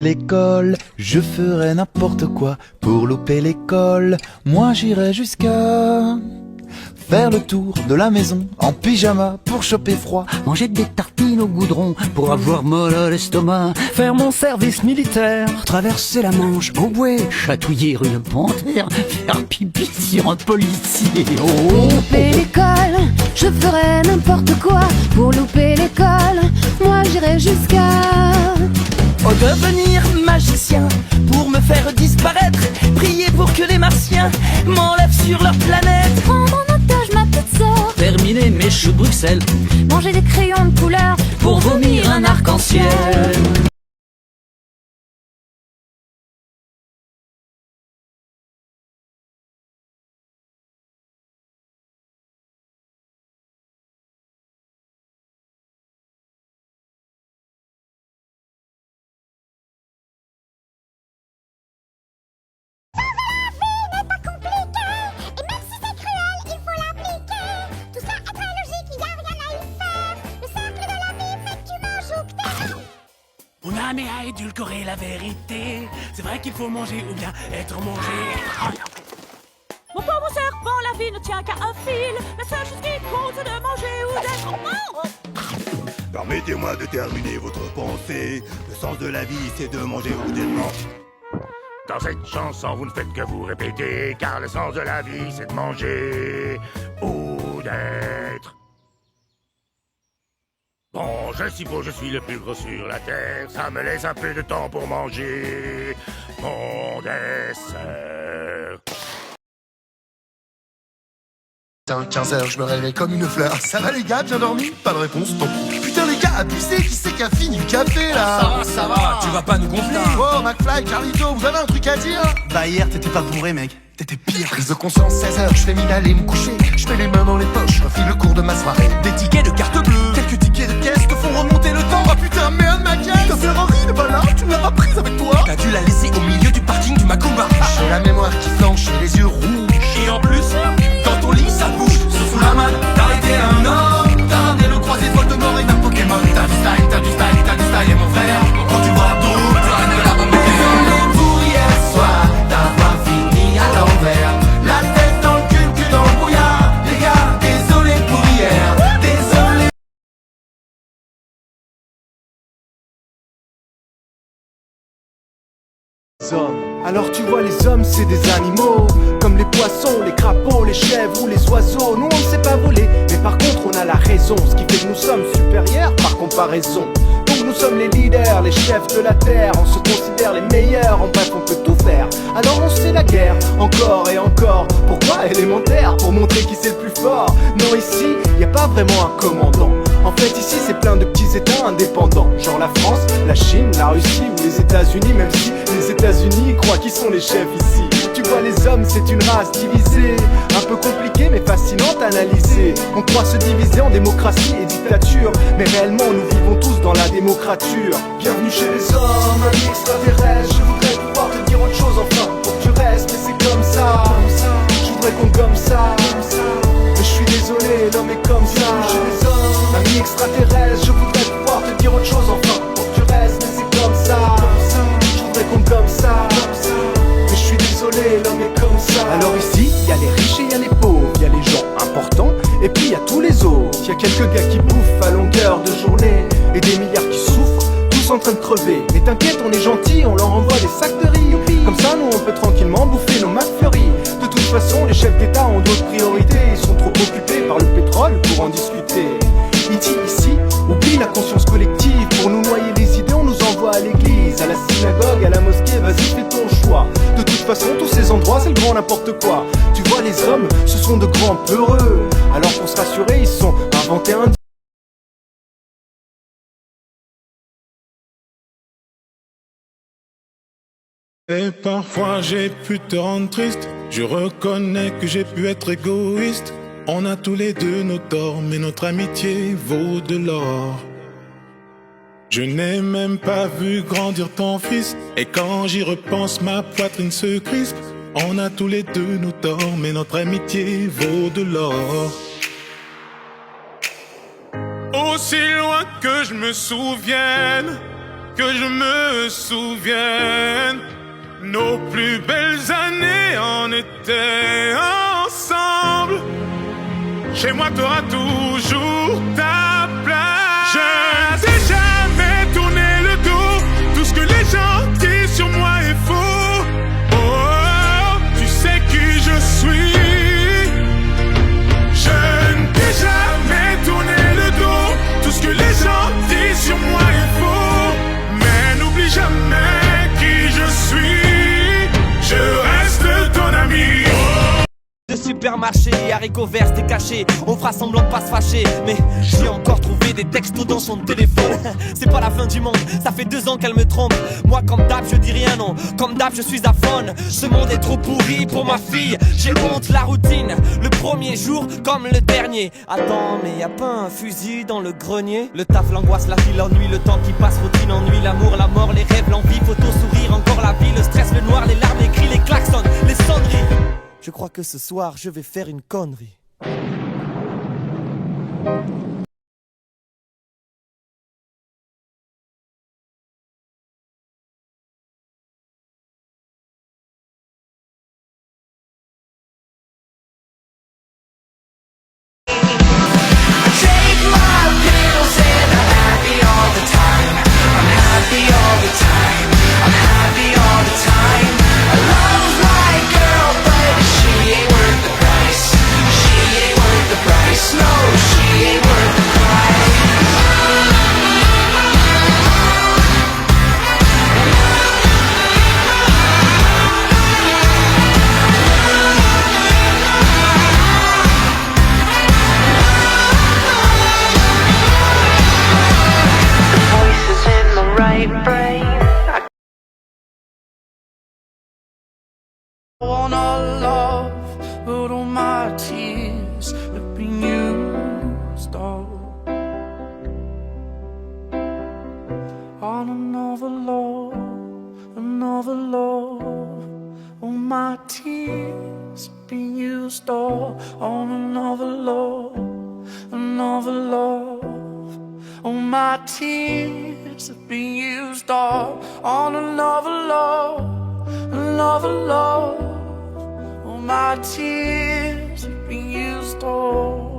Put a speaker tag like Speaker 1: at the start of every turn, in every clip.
Speaker 1: L'école, je ferai n'importe quoi pour louper l'école. Moi j'irai jusqu'à faire le tour de la maison en pyjama pour choper froid.
Speaker 2: Manger des tartines au goudron pour avoir mal à l'estomac.
Speaker 3: Faire mon service militaire,
Speaker 2: Traverser la Manche en bouée, chatouiller une panthère, faire pipi sur un policier.
Speaker 4: Louper l'école, je ferai n'importe quoi pour louper l'école. Moi j'irai jusqu'à
Speaker 3: devenir magicien pour me faire disparaître. Prier pour que les martiens m'enlèvent sur leur planète.
Speaker 4: prendre en otage ma petite sœur,
Speaker 2: Terminer mes choux de Bruxelles
Speaker 4: manger des crayons de couleur
Speaker 2: pour vomir un arc-en-ciel.
Speaker 5: On a amené à édulcorer la vérité. C'est vrai qu'il faut manger ou bien être mangé.
Speaker 6: Mon pauvre serpent, la vie ne tient qu'à un fil. La seule chose qui compte, c'est de manger ou d'être mort.
Speaker 7: Permettez-moi de terminer votre pensée. Le sens de la vie, c'est de manger ou d'être mort.
Speaker 8: Dans cette chanson, vous ne faites que vous répéter, car le sens de la vie, c'est de manger ou d'être. Bon, je suppose que je suis le plus gros sur la terre, ça me laisse un peu de temps pour manger mon dessert.
Speaker 9: 15h, je me réveille comme une fleur. Ça va les gars, bien dormi? Pas de réponse, tant pis. Putain les gars, abusez, qui c'est qui a fini du café là?
Speaker 5: Ça va, tu vas pas nous gonfler.
Speaker 9: Oh McFly, Carlito, vous avez un truc à dire?
Speaker 1: Bah hier t'étais pas bourré mec, t'étais pire.
Speaker 9: Prise de conscience, 16h, je fais mine aller me coucher. Je mets les mains dans les poches, je refile le cours de ma soirée.
Speaker 5: Des tickets de carte bleue.
Speaker 9: Quelques tickets de caisse te font remonter le temps. Oh putain, merde ma caisse! Ta Ferrari n'est pas là, tu ne l'as pas prise avec toi?
Speaker 5: T'as dû la laisser au milieu du parking du Macumba.
Speaker 9: J'ai la mémoire qui flanche et les yeux rouges.
Speaker 5: Et en plus, dans ton lit, ça bouge. Sous la main, t'as été un homme. T'as ramené le croisé Voldemort et d'un Pokémon. T'as du style, t'as du style, t'as du style. Et mon frère, quand tu vois tout, tu règnes de la bombe. Désolé pour hier soir, d'avoir fini à l'envers. La tête dans le cul dans le brouillard. Les gars, désolé pour hier. Désolé.
Speaker 3: Alors tu vois, les hommes c'est des animaux, comme les poissons, les crapauds, les chèvres ou les oiseaux. Nous on ne sait pas voler, mais par contre on a la raison, ce qui fait que nous sommes supérieurs par comparaison. Donc nous sommes les leaders, les chefs de la terre, on se considère les meilleurs, en bref on peut tout faire. Alors on se fait la guerre, encore et encore. Pourquoi? Élémentaire, pour montrer qui c'est le plus fort. Non, ici, y a pas vraiment un commandant. En fait ici c'est plein de petits états indépendants, genre la France, la Chine, la Russie ou les États-Unis. Même si les États-Unis croient qu'ils sont les chefs ici. Tu vois, les hommes c'est une race divisée, un peu compliquée mais fascinante à analyser. On croit se diviser en démocratie et dictature, mais réellement nous vivons tous dans la démocrature. Bienvenue chez les hommes, amis extraterrestres. Je voudrais pouvoir te dire autre chose enfin, pour que tu restes, mais c'est comme ça. Je voudrais qu'on gomme ça, mais je suis désolé, l'homme est comme ça. Chez les hommes, amis extraterrestres. Je voudrais pouvoir te dire autre chose enfin, pour que tu restes, mais c'est comme ça. Je voudrais qu'on gomme ça, mais je suis désolé, l'homme est comme ça. Alors ici, y a les riches et y a les pauvres, y a les gens importants et puis y a tous les autres. Y a quelques gars qui bouffent à longueur de journée et des milliards qui souffrent, tous en train de crever. Mais t'inquiète, on est gentil, on leur envoie des sacs de riz. Comme ça, nous on peut tranquillement bouffer nos McFlurry. De toute façon, les chefs d'État ont d'autres priorités. Ils sont trop occupés par le pétrole pour en discuter. Ici, oublie la conscience collective. Pour nous noyer les idées, on nous envoie à l'église, à la synagogue, à la mosquée. Vas-y, fais ton choix. De toute façon, tous ces endroits, c'est le grand n'importe quoi. Tu vois, les hommes, ce sont de grands peureux. Alors pour se rassurer, ils sont inventés un...
Speaker 10: Et parfois j'ai pu te rendre triste. Je reconnais que j'ai pu être égoïste. On a tous les deux nos torts, mais notre amitié vaut de l'or. Je n'ai même pas vu grandir ton fils. Et quand j'y repense, ma poitrine se crispe. On a tous les deux nos torts, mais notre amitié vaut de l'or. Aussi loin que je me souvienne, que je me souvienne. Nos plus belles années en étaient ensemble. Chez moi t'auras toujours ta place. Je ne t'ai jamais tourné le dos. Tout ce que les gens disent sur moi est faux. Oh, tu sais qui je suis. Je ne t'ai jamais tourné le dos. Tout ce que les gens disent sur moi est faux. Mais n'oublie jamais qui je suis. Je reste ton ami.
Speaker 11: De supermarché, haricots verts, c'était caché. On fera semblant de pas se fâcher. Mais j'ai encore trouvé des textos dans son téléphone. C'est pas la fin du monde, ça fait 2 ans qu'elle me trompe. Moi comme d'hab je dis rien non, comme d'hab je suis à fond. Ce monde est trop pourri pour ma fille. J'ai honte la routine, le premier jour comme le dernier. Attends mais y a pas un fusil dans le grenier? Le taf, l'angoisse, la vie, l'ennui, le temps qui passe, routine, ennui, l'amour, la mort, les rêves, l'envie, photo, sourire, encore la vie, le stress, le noir, les larmes, les cris, les klaxons, les sonneries. Je crois que ce soir, je vais faire une connerie.
Speaker 12: I wanna love, but all my tears have been used all on another love, another love. All my tears have been used all on another love, another love. All my tears have been used all on another love, another love. All my tears have been used all.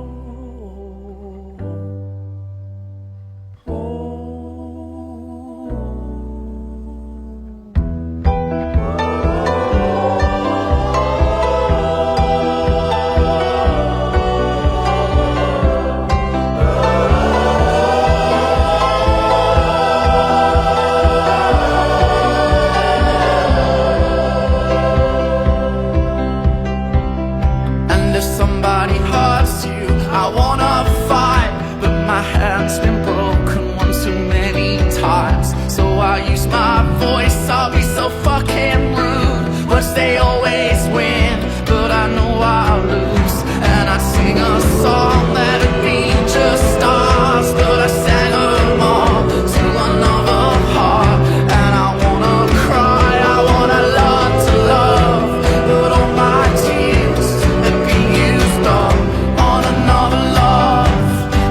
Speaker 12: They always win, but I know I'll lose. And I sing a song that'd be just stars, but I sang them all to another heart. And I wanna cry, I wanna learn to love, but all my tears have been used up on another love,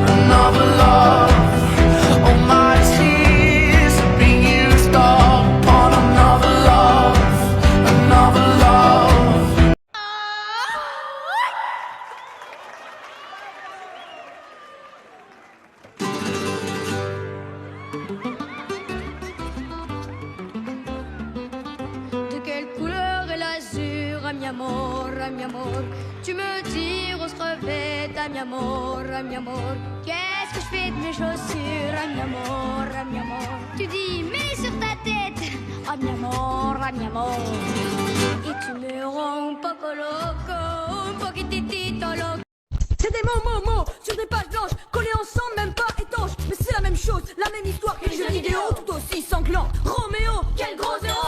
Speaker 12: another love. All my tears have been used up on another love, another love.
Speaker 4: De quelle couleur est l'azur, ami amor, ami amor? Tu me dis rose crevette, ami amor, ami amor. Qu'est-ce que je fais de mes chaussures, ami amor, ami amor? Tu dis mets sur ta tête, ami amor, ami amor. Et tu me rends un poco loco, un poquitito loco. C'est des mots sur des pages blanches, collés ensemble, même pas étanches. Mais c'est la même chose, la même histoire que les jeux vidéo, tout aussi sanglant. Roméo, quel gros héros!